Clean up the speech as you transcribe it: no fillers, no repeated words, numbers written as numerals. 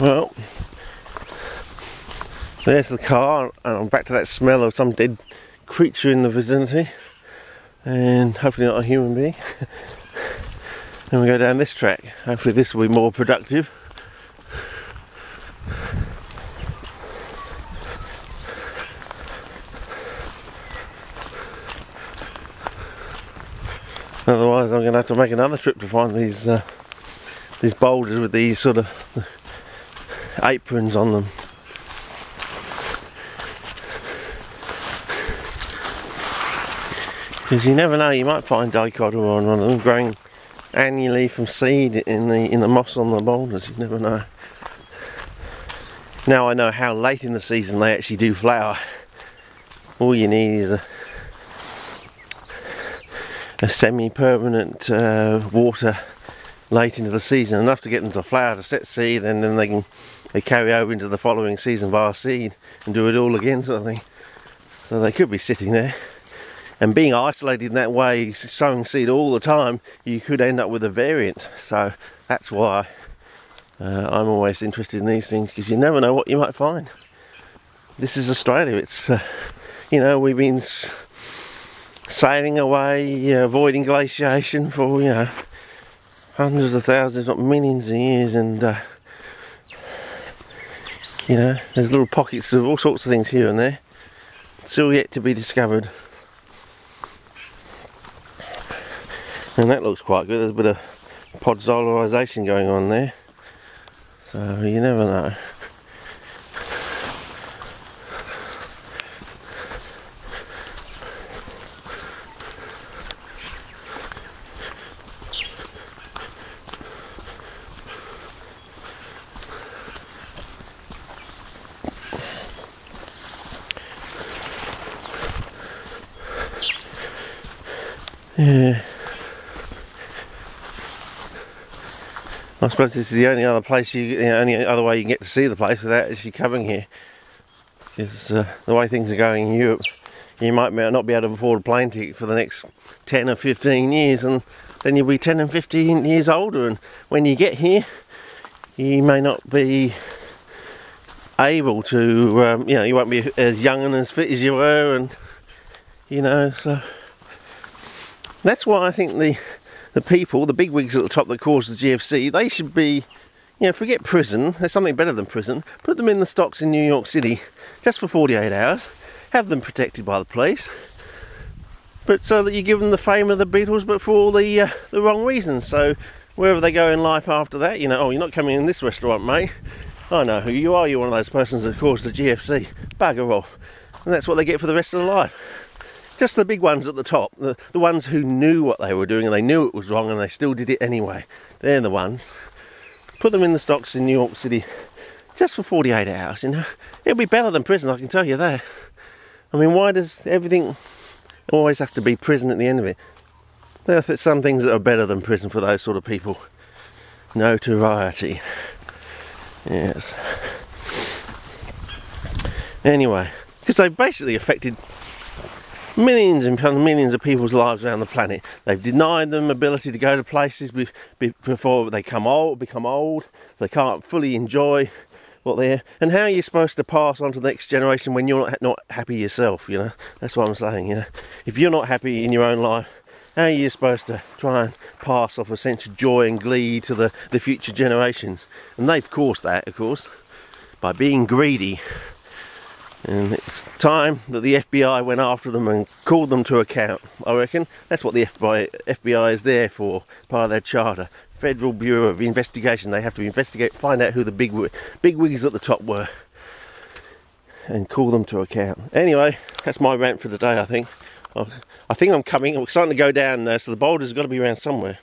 Well, there's the car, and I'm back to that smell of some dead creature in the vicinity, and hopefully not a human being. And we go down this track. Hopefully this will be more productive. Otherwise I'm going to have to make another trip to find these boulders with these sort of aprons on them. Because you never know, you might find dicotyl on one of them growing annually from seed in the moss on the boulders. You never know. Now I know how late in the season they actually do flower. All you need is a semi-permanent water late into the season, enough to get them to flower, to set seed, and then they carry over into the following season via seed and do it all again, sort of thing. So they could be sitting there. And being isolated in that way, sowing seed all the time, you could end up with a variant. So that's why I'm always interested in these things, because you never know what you might find. This is Australia. It's you know, we've been sailing away, avoiding glaciation for, you know, hundreds of thousands, not millions of years, and you know, there's little pockets of all sorts of things here and there, still yet to be discovered. And that looks quite good. There's a bit of podzolarization going on there, so you never know. Yeah. I suppose this is the only other place only other way you can get to see the place without actually coming here. Because the way things are going in Europe, you might not be able to afford a plane ticket for the next 10 or 15 years, and then you'll be 10 and 15 years older, and when you get here, you may not be able to, you know, you won't be as young and as fit as you were, and you know, so that's why I think the people, the bigwigs at the top that caused the GFC, they should be, you know, forget prison. There's something better than prison. Put them in the stocks in New York City just for 48 hours. Have them protected by the police. But so that you give them the fame of the Beatles, but for all the wrong reasons. So wherever they go in life after that, you know, oh, you're not coming in this restaurant, mate. I know who you are. You're one of those persons that caused the GFC. Bugger off. And that's what they get for the rest of their life. Just the big ones at the top, the ones who knew what they were doing and they knew it was wrong and they still did it anyway. They're the ones. Put them in the stocks in New York City just for 48 hours, you know. It'll be better than prison, I can tell you that. I mean, why does everything always have to be prison at the end of it? There's some things that are better than prison for those sort of people. Notoriety. Yes. Anyway, because they basically affected millions and millions of people's lives around the planet. They've denied them ability to go to places before they become old. They can't fully enjoy what they're. And how are you supposed to pass on to the next generation when you're not happy yourself? You know, that's what I'm saying. You know, if you're not happy in your own life, how are you supposed to try and pass off a sense of joy and glee to the future generations? And they've caused that, of course, by being greedy. And it's time that the FBI went after them and called them to account, I reckon. That's what the FBI is there for, part of their charter. Federal Bureau of Investigation. They have to investigate, find out who the big wigs at the top were, and call them to account. Anyway, that's my rant for today, I think. I'm starting to go down now, so the boulders have got to be around somewhere.